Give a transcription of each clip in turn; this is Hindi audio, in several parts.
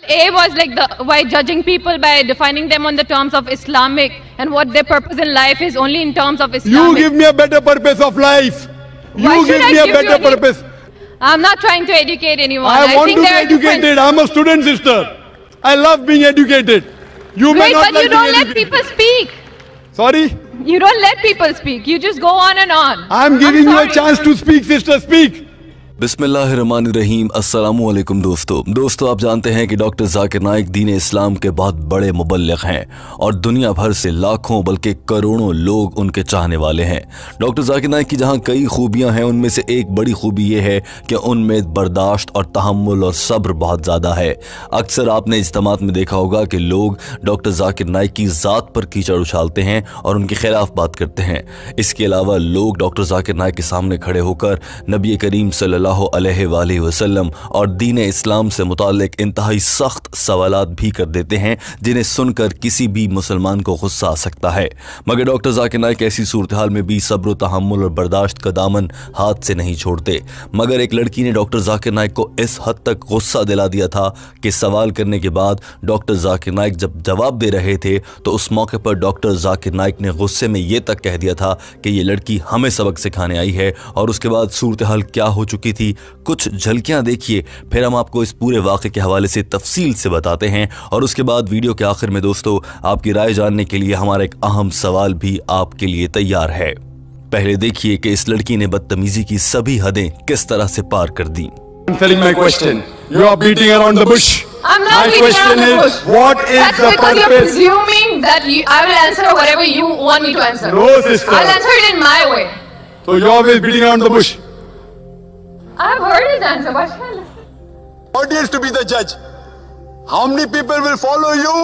A was like by judging people by defining them on the terms of Islamic and what their purpose in life is only in terms of Islamic. You give me a better purpose of life. You give me a better purpose. I'm not trying to educate anyone. I want to be educated. I'm a student, sister. I love being educated. You may not but you don't let people speak. Sorry? You don't let people speak. You just go on and on. I'm giving you a chance to speak, sister. Speak. बिस्मिल्लाहिर्रहमानिर्रहीम। अस्सलामु अलैकुम दोस्तों आप जानते हैं कि डॉक्टर जाकिर नाइक दीन इस्लाम के बहुत बड़े मुबल्लिग हैं और दुनिया भर से लाखों बल्कि करोड़ों लोग उनके चाहने वाले हैं। डॉक्टर जाकिर नाइक की जहां कई खूबियां हैं उनमें से एक बड़ी खूबी ये है कि उनमें बर्दाश्त और तहम्मुल और सब्र बहुत ज़्यादा है। अक्सर आपने इज्तिमात में देखा होगा कि लोग डॉक्टर जाकिर नाइक की ज़ात पर कीचड़ उछालते हैं और उनके खिलाफ बात करते हैं। इसके अलावा लोग डॉक्टर जाकिर नाइक के सामने खड़े होकर नबी करीम सल्लल्लाहु अलैहि वसल्लम और दीन इस्लाम से मुतालिक इंतहाई सख्त सवालात भी कर देते हैं जिन्हें सुनकर किसी भी मुसलमान को गुस्सा आ सकता है। मगर डॉक्टर जाकिर नाइक ऐसी सूरत हाल में भी सब्र तहम्मुल और बर्दाश्त का दामन हाथ से नहीं छोड़ते। मगर एक लड़की ने डॉक्टर जाकिर नाइक को इस हद तक गुस्सा दिला दिया था कि सवाल करने के बाद डॉक्टर जाकिर नाइक जब जवाब दे रहे थे तो उस मौके पर डॉक्टर जाकिर नाइक ने गुस्से में ये तक कह दिया था कि ये लड़की हमें सबक सिखाने आई है। और उसके बाद सूरत हाल क्या हो चुकी थी कुछ झलकियां देखिए, फिर हम आपको इस पूरे वाक़े के हवाले से तफसील से बताते हैं। और उसके बाद वीडियो के आखिर में दोस्तों आपकी राय जानने के लिए हमारा एक अहम सवाल भी आपके लिए तैयार है। पहले देखिए कि इस लड़की ने बदतमीजी की सभी हदें किस तरह से पार कर दी। I'm not beating around the bush. What is That's the because you're purpose? presuming that I will answer whatever you want me to answer. No, sister. I'll answer it in my way. So you're always beating around the bush. I've heard his answer, but Audience to be the judge. How many people will follow you?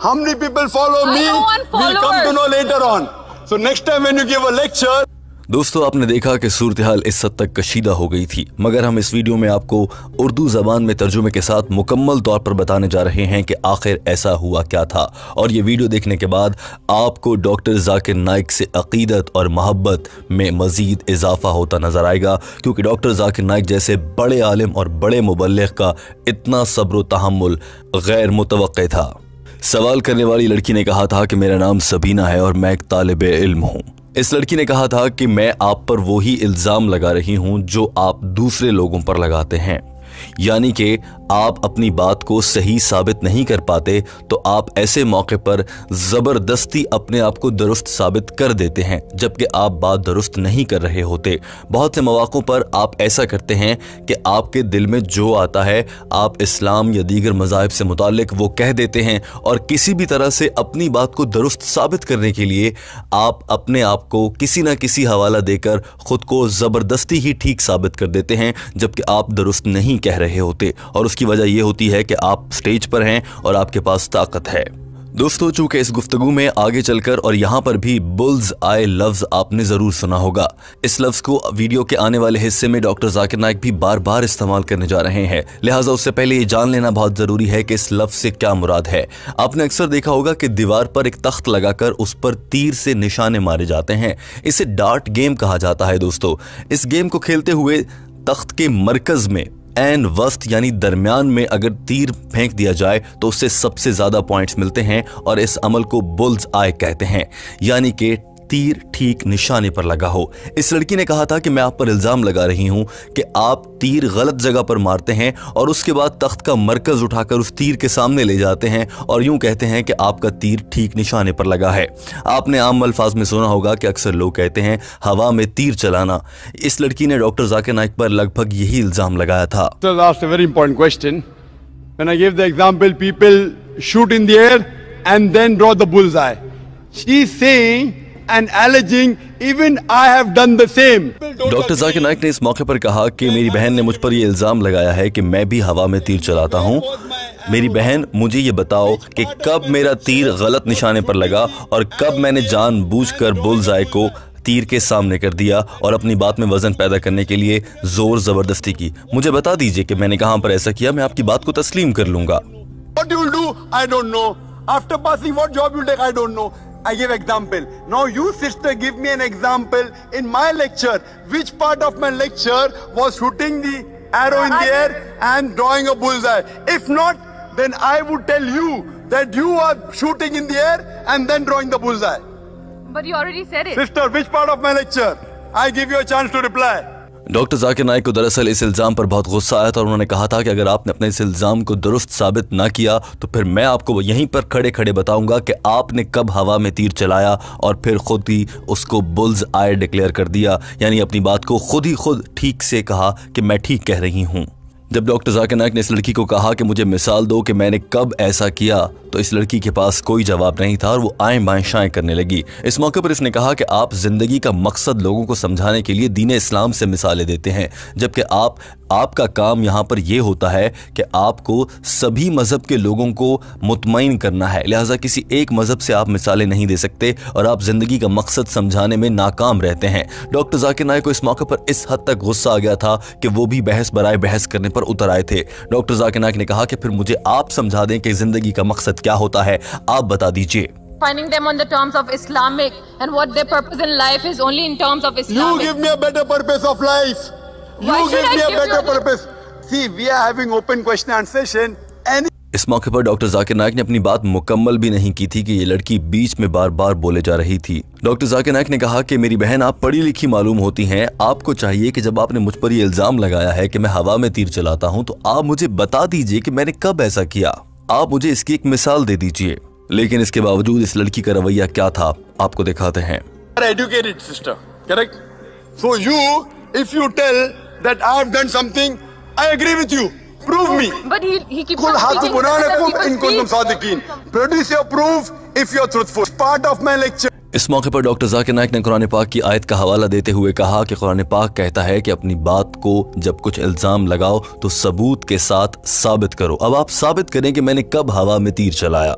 How many people follow me? I don't want followers. We'll come to know later on. So next time when you give a lecture. दोस्तों आपने देखा कि सूरत हाल इस हद तक कशीदा हो गई थी, मगर हम इस वीडियो में आपको उर्दू ज़बान में तर्जुमे के साथ मुकम्मल तौर पर बताने जा रहे हैं कि आखिर ऐसा हुआ क्या था। और ये वीडियो देखने के बाद आपको डॉक्टर जाकिर नाइक से अक़ीदत और मोहब्बत में मज़ीद इजाफा होता नज़र आएगा, क्योंकि डॉक्टर जाकिर नाइक जैसे बड़े आलिम और बड़े मुबल्लिग़ का इतना सब्र व तहम्मुल गैर मुतवक्के था। सवाल करने वाली लड़की ने कहा था कि मेरा नाम सबीना है और मैं एक तालिबे इल्म हूँ। इस लड़की ने कहा था कि मैं आप पर वही इल्ज़ाम लगा रही हूं जो आप दूसरे लोगों पर लगाते हैं, यानी कि आप अपनी बात को सही साबित नहीं कर पाते तो आप ऐसे मौके पर ज़बरदस्ती अपने आप को दुरुस्त साबित कर देते हैं जबकि आप बात दुरुस्त नहीं कर रहे होते। बहुत से मौक़ों पर आप ऐसा करते हैं कि आपके दिल में जो आता है आप इस्लाम या दीगर मज़ाहिब से मुताल्लिक़ वो कह देते हैं और किसी भी तरह से अपनी बात को दुरुस्त साबित करने के लिए आप अपने आप को किसी न किसी हवाला देकर ख़ुद को ज़बरदस्ती ही ठीक साबित कर देते हैं जबकि आप दुरुस्त नहीं कह रहे होते। और उसकी वजह यह होती है कि आप स्टेज पर हैं और आपके पास ताकत है। दोस्तों चूंकि इस गुफ्तगू में आगे चलकर और यहाँ पर भी बुल्स आई लफ्ज़ आपने ज़रूर सुना होगा। इस लफ्ज़ को वीडियो के आने वाले हिस्से में डॉक्टर जाकिर नाइक भी बार बार इस्तेमाल करने जा रहे हैं, लिहाजा उससे पहले ये जान लेना बहुत ज़रूरी है कि इस लफ्ज़ से क्या मुराद है। आपने अक्सर देखा होगा कि दीवार पर एक तख्त लगाकर उस पर तीर से निशाने मारे जाते हैं। इसे डार्ट गेम कहा जाता है। दोस्तों इस गेम को खेलते हुए तख्त के मरकज़ में एन वस्त यानी दरमियान में अगर तीर फेंक दिया जाए तो उससे सबसे ज्यादा पॉइंट्स मिलते हैं और इस अमल को बुल्स आई कहते हैं, यानी कि तीर ठीक निशाने पर लगा हो। इस लड़की ने कहा था कि मैं आप पर इल्जाम लगा रही हूं कि आप तीर गलत जगह पर मारते हैं और उसके बाद तख्त का मरकज उठाकर उस तीर के सामने ले जाते हैं और यूं कहते हैं कि आपका तीर ठीक निशाने पर लगा है। आपने आम अल्फाज में सुना होगा कि अक्सर लोग कहते हैं हवा में तीर चलाना। इस लड़की ने डॉक्टर जाकिर नाइक पर लगभग यही इल्जाम लगाया था। Very important question. When I give the example people shoot in the air and then draw the bull's eye. She is saying and alleging even I have done the same. Doctor Zakir Naik ने इस मौके पर कहा कि मेरी बहन ने मुझ पर यह इल्जाम लगाया है कि मैं भी हवा में तीर चलाता हूं। मेरी बहन मुझे ये बताओ कि कब मेरा तीर गलत निशाने पर लगा और कब मैंने जानबूझकर बुल्सआई को तीर के सामने कर दिया और अपनी बात में वजन पैदा करने के लिए जोर जबरदस्ती की। मुझे बता दीजिए कि मैंने कहां पर ऐसा किया, मैं आपकी बात को तस्लीम कर लूंगा। What you will do, I don't know. After passing, what job you take, I don't know. I give example. Now you sister give me an example in my lecture. Which part of my lecture was shooting the arrow in the air and drawing a bullseye? If not, then I would tell you that you are shooting in the air and then drawing the bullseye. But you already said it. Sister, which part of my lecture? I give you a chance to reply. Doctor Zakir Naik को दरअसल इस इल्ज़ाम पर बहुत गुस्सा आया था और उन्होंने कहा था कि अगर आपने अपने इस इल्ज़ाम को दुरुस्त साबित ना किया तो फिर मैं आपको यहीं पर खड़े खड़े बताऊंगा कि आपने कब हवा में तीर चलाया और फिर खुद ही उसको बुल्स आई डिक्लेयर कर दिया, यानी अपनी बात को खुद ठीक से कहा कि मैं ठीक कह रही हूँ। जब डॉक्टर जाकिर नाइक ने इस लड़की को कहा कि मुझे मिसाल दो कि मैंने कब ऐसा किया, तो इस लड़की के पास कोई जवाब नहीं था और वो आएं बाएं शाएं करने लगी। इस मौके पर इसने कहा कि आप जिंदगी का मकसद लोगों को समझाने के लिए दीन इस्लाम से मिसालें देते हैं, जबकि आपका काम यहाँ पर यह होता है कि आपको सभी मजहब के लोगों को मुतमईन करना है, लिहाजा किसी एक मजहब से आप मिसालें नहीं दे सकते और आप जिंदगी का मकसद समझाने में नाकाम रहते हैं। डॉक्टर जाकिर नाइक को इस मौके पर इस हद तक गुस्सा आ गया था कि वो भी बहस बराए बहस करने पर उतर आए थे। डॉक्टर जाकिर नाइक ने कहा कि फिर मुझे आप समझा दें कि जिंदगी का मकसद क्या होता है, आप बता दीजिए। Finding them on the terms of Islamic and what their purpose in life is only in terms of Islamic. You give me a better purpose of life. Why You should give I me a give better you a- purpose. See, we are having open question and session. Any इस मौके पर डॉक्टर जाकिर नाइक ने अपनी बात मुकम्मल भी नहीं की थी कि ये लड़की बीच में बार बार बोले जा रही थी। डॉक्टर जाकिर नाइक ने कहा कि मेरी बहन, आप पढ़ी लिखी मालूम होती हैं, आपको चाहिए कि जब आपने मुझ पर ये इल्जाम लगाया है कि मैं हवा में तीर चलाता हूं, तो आप मुझे बता दीजिए कि मैंने कब ऐसा किया, आप मुझे इसकी एक मिसाल दे दीजिए। लेकिन इसके बावजूद इस लड़की का रवैया क्या था, आपको दिखाते हैं। educated sister, correct? So you, if you tell that I have done something, I agree with you. Prove me. But he keeps Kul on hatu speaking burhanakum other in kuntum people's sadiqin. Produce your proof if you're truthful. Part of my lecture. इस मौके पर डॉक्टर जाकिर नाइक ने कुरान पाक की आयत का हवाला देते हुए कहा कि कुरान पाक कहता है कि अपनी बात को जब कुछ इल्जाम लगाओ तो सबूत के साथ साबित करो। अब आप साबित करें कि मैंने कब हवा में तीर चलाया।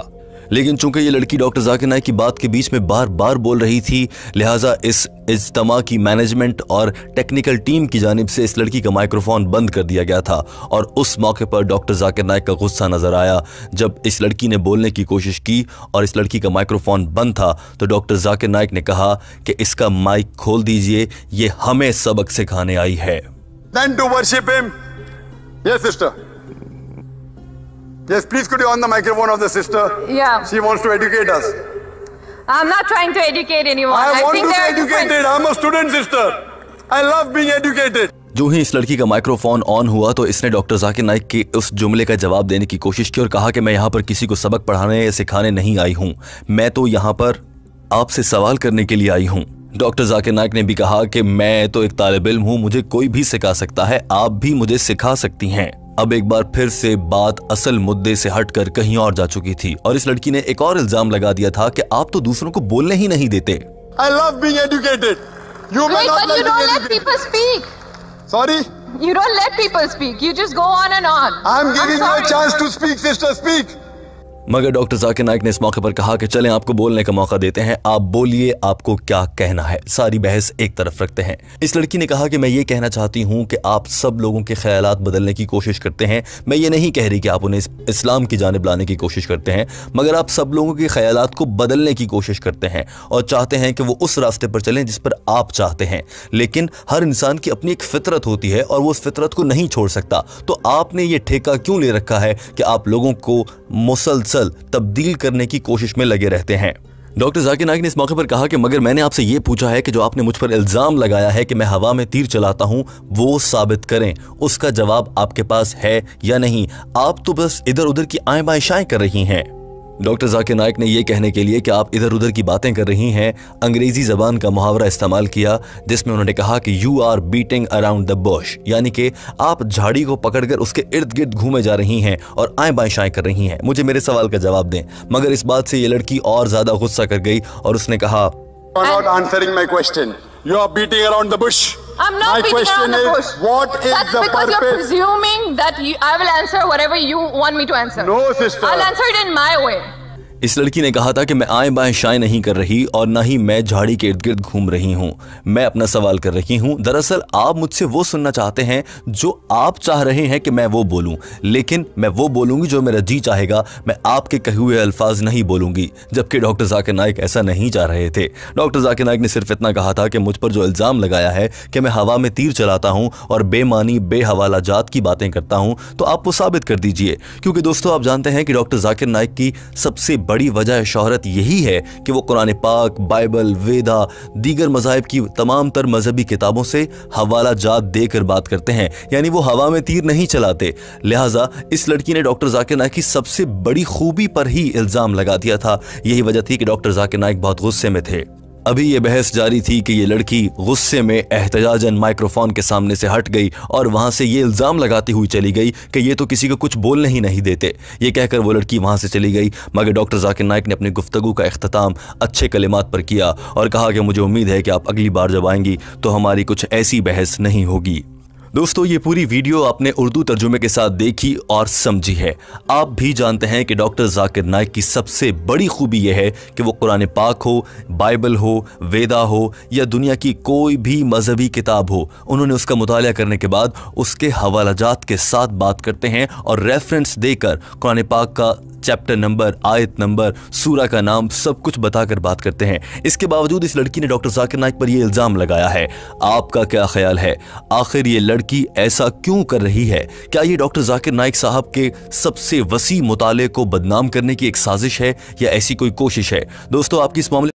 लेकिन चूंकि ये लड़की डॉक्टर जाकिर नाइक की बात के बीच में बार बार बोल रही थी, लिहाजा इस इज्तिमा की मैनेजमेंट और टेक्निकल टीम की जानिब से इस लड़की का माइक्रोफोन बंद कर दिया गया था। और उस मौके पर डॉक्टर जाकिर नाइक का गुस्सा नजर आया जब इस लड़की ने बोलने की कोशिश की और इस लड़की का माइक्रोफोन बंद था, तो डॉक्टर जाकिर नाइक ने कहा कि इसका माइक खोल दीजिए, ये हमें सबक सिखाने आई है। Then to worship him. Yes, sister. Yes, please could you on the microphone of the sister? Yeah. She wants to educate us. I'm not trying to educate anyone. I want think to be there are different- educated. I'm a student, sister. I love being educated. जो ही इस लड़की का माइक्रोफोन ऑन हुआ तो इसने डॉक्टर जाकिर नाइक के उस जुमले का जवाब देने की कोशिश की और कहा कि मैं यहाँ पर किसी को सबक पढ़ाने या सिखाने नहीं आई हूँ, मैं तो यहाँ पर आपसे सवाल करने के लिए आई हूँ। डॉक्टर जाकिर नाइक ने भी कहा कि मैं तो एक तालिब इल्म हूँ, मुझे कोई भी सिखा सकता है, आप भी मुझे सिखा सकती हैं। अब एक बार फिर से बात असल मुद्दे से हटकर कहीं और जा चुकी थी और इस लड़की ने एक और इल्जाम लगा दिया था कि आप तो दूसरों को बोलने ही नहीं देते। I love being educated. You may Wait, not but like you being don't let educated. people speak. Sorry? You don't let people speak. You just go on and on. I'm giving you a sorry. chance to speak, sister. Speak. मगर डॉक्टर जाकिर नाइक ने इस मौके पर कहा कि चलें आपको बोलने का मौका देते हैं, आप बोलिए, आपको क्या कहना है। सारी बहस एक तरफ रखते हैं। इस लड़की ने कहा कि मैं ये कहना चाहती हूँ कि आप सब लोगों के ख्यालात बदलने की कोशिश करते हैं। मैं ये नहीं कह रही कि आप उन्हें इस्लाम की जानिब लाने की कोशिश करते हैं, मगर आप सब लोगों के ख्यालात को बदलने की कोशिश करते हैं और चाहते हैं कि वो उस रास्ते पर चलें जिस पर आप चाहते हैं। लेकिन हर इंसान की अपनी एक फितरत होती है और वो उस फितरत को नहीं छोड़ सकता। तो आपने ये ठेका क्यों ले रखा है कि आप लोगों को मुसलसल तब्दील करने की कोशिश में लगे रहते हैं। डॉक्टर जाकिर नाइक ने इस मौके पर कहा कि मगर मैंने आपसे ये पूछा है कि जो आपने मुझ पर इल्जाम लगाया है कि मैं हवा में तीर चलाता हूं, वो साबित करें। उसका जवाब आपके पास है या नहीं? आप तो बस इधर उधर की आएं बाएं शाएं कर रही हैं। डॉक्टर जाकिर नाइक ने यह कहने के लिए कि आप इधर उधर की बातें कर रही हैं, अंग्रेजी जबान का मुहावरा इस्तेमाल किया जिसमें उन्होंने कहा कि you are beating around the bush, यानी कि आप झाड़ी को पकड़कर उसके इर्द गिर्द घूमे जा रही हैं और आएं बाएं शाएं कर रही हैं। मुझे मेरे सवाल का जवाब दें। मगर इस बात से ये लड़की और ज्यादा गुस्सा कर गई और उसने कहा, You are not answering my question. You are beating around the bush. I'm not My beating question around the is, bush. what is That's the because you're purpose? presuming that I will answer whatever you want me to answer. No, sister. I'll answer it in my way. इस लड़की ने कहा था कि मैं आए बाएं शाएं नहीं कर रही और ना ही मैं झाड़ी के इर्द गिर्द घूम रही हूं। मैं अपना सवाल कर रही हूं। दरअसल आप मुझसे वो सुनना चाहते हैं जो आप चाह रहे हैं कि मैं वो बोलूं, लेकिन मैं वो बोलूंगी जो मेरा जी चाहेगा। मैं आपके कहे हुए अल्फाज नहीं बोलूंगी, जबकि डॉक्टर जाकिर नाइक ऐसा नहीं चाह रहे थे। डॉक्टर जाकिर नाइक ने सिर्फ इतना कहा था कि मुझ पर जो इल्जाम लगाया है कि मैं हवा में तीर चलाता हूं और बेमानी बेहवाला जात की बातें करता हूं, तो आप वो साबित कर दीजिए। क्योंकि दोस्तों आप जानते हैं कि डॉक्टर जाकिर नाइक की सबसे बड़ी वजह शोहरत यही है कि वो कुरान पाक, बाइबल, वेदा, दीगर मज़ाहिब की तमाम तर मजहबी किताबों से हवाला जात देकर बात करते हैं, यानी वो हवा में तीर नहीं चलाते। लिहाजा इस लड़की ने डॉक्टर जाकिर नाइक की सबसे बड़ी खूबी पर ही इल्जाम लगा दिया था। यही वजह थी कि डॉक्टर जाकिर नाइक बहुत गुस्से में थे। अभी ये बहस जारी थी कि ये लड़की गुस्से में एहतजाजन माइक्रोफोन के सामने से हट गई और वहां से ये इल्ज़ाम लगाती हुई चली गई कि ये तो किसी को कुछ बोलने ही नहीं देते। ये कहकर वो लड़की वहां से चली गई, मगर डॉक्टर जाकिर नाइक ने अपनी गुफ्तगू का इख्तिताम अच्छे कलिमात पर किया और कहा कि मुझे उम्मीद है कि आप अगली बार जब आएंगी तो हमारी कुछ ऐसी बहस नहीं होगी। दोस्तों ये पूरी वीडियो आपने उर्दू तर्जुमे के साथ देखी और समझी है। आप भी जानते हैं कि डॉक्टर जाकिर नाइक की सबसे बड़ी खूबी यह है कि वो कुरान पाक हो, बाइबल हो, वेदा हो या दुनिया की कोई भी मजहबी किताब हो, उन्होंने उसका मुताला करने के बाद उसके हवालाजात के साथ बात करते हैं और रेफरेंस देकर कुरान पाक का चैप्टर नंबर, आयत नंबर, सूरा का नाम सब कुछ बताकर बात करते हैं। इसके बावजूद इस लड़की ने डॉक्टर जाकिर नाइक पर यह इल्जाम लगाया है। आपका क्या ख्याल है, आखिर ये लड़की ऐसा क्यों कर रही है? क्या ये डॉक्टर जाकिर नाइक साहब के सबसे वसी मुताले को बदनाम करने की एक साजिश है या ऐसी कोई कोशिश है? दोस्तों आपकी इस मामले